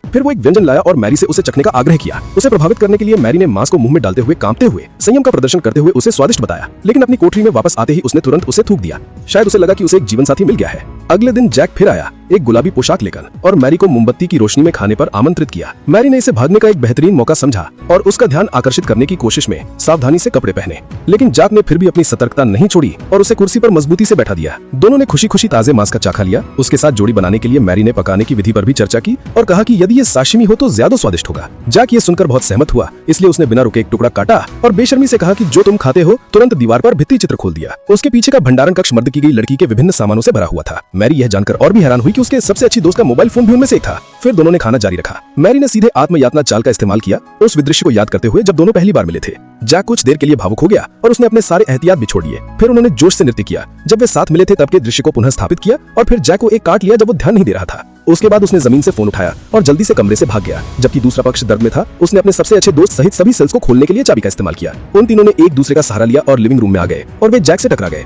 फिर वो एक व्यंजन लाया और मैरी से उसे चखने का आग्रह किया। उसे प्रभावित करने के लिए मैरी ने मांस को मुंह में डालते हुए कांपते हुए संयम का प्रदर्शन करते हुए उसे स्वादिष्ट बताया, लेकिन अपनी कोठरी में वापस आते ही उसने तुरंत उसे थूक दिया। शायद उसे लगा कि उसे एक जीवन साथी मिल गया है। अगले दिन जैक फिर आया, एक गुलाबी पोशाक लेकर, और मैरी को मोमबत्ती की रोशनी में खाने पर आमंत्रित किया। मैरी ने इसे भागने का एक बेहतरीन मौका समझा और उसका ध्यान आकर्षित करने की कोशिश में सावधानी से कपड़े पहने, लेकिन जैक ने फिर भी अपनी सतर्कता नहीं छोड़ी और उसे कुर्सी पर मजबूती से बैठा दिया। दोनों ने खुशी खुशी ताजे मांस का चाखा लिया। उसके साथ जोड़ी बनाने के लिए मैरी ने पकाने की विधि पर भी चर्चा की और कहा कि यदि ये साशिमी हो तो ज्यादा स्वादिष्ट होगा। जैक ये सुनकर बहुत सहमत हुआ, इसलिए उसने बिना रुके एक टुकड़ा काटा और बेशर्मी से कहा कि जो तुम खाते हो। तुरंत दीवार पर भित्ति चित्र खोल दिया। उसके पीछे का भंडारण कक्ष मर्द की गई लड़की के विभिन्न सामानों से भरा हुआ था। मैरी यह जानकर और भी हैरान हुई कि उसके सबसे अच्छी दोस्त का मोबाइल फोन भी उनमें से एक था। फिर दोनों ने खाना जारी रखा। मैरी ने सीधे आत्मयातना चाल का इस्तेमाल किया उस विदृश्य को याद करते हुए जब दोनों पहली बार मिले थे। जैक कुछ देर के लिए भावुक हो गया और उसने अपने सारे एहतियात भी छोड़ दिए। फिर उन्होंने जोश से नृत्य किया। जब वे साथ मिले थे तब के दृश्य को पुनः स्थापित किया और फिर जैक को एक काट लिया जब वो ध्यान नहीं दे रहा था। उसके बाद उसने जमीन से फोन उठाया और जल्दी से कमरे से भाग गया। जबकि दूसरा पक्ष दर्द में था, उसने अपने सबसे अच्छे दोस्त सहित सभी सेल्स को खोलने के लिए चाबी का इस्तेमाल किया। उन तीनों ने एक दूसरे का सहारा लिया और लिविंग रूम में आ गए और वे जैक से टकरा गए।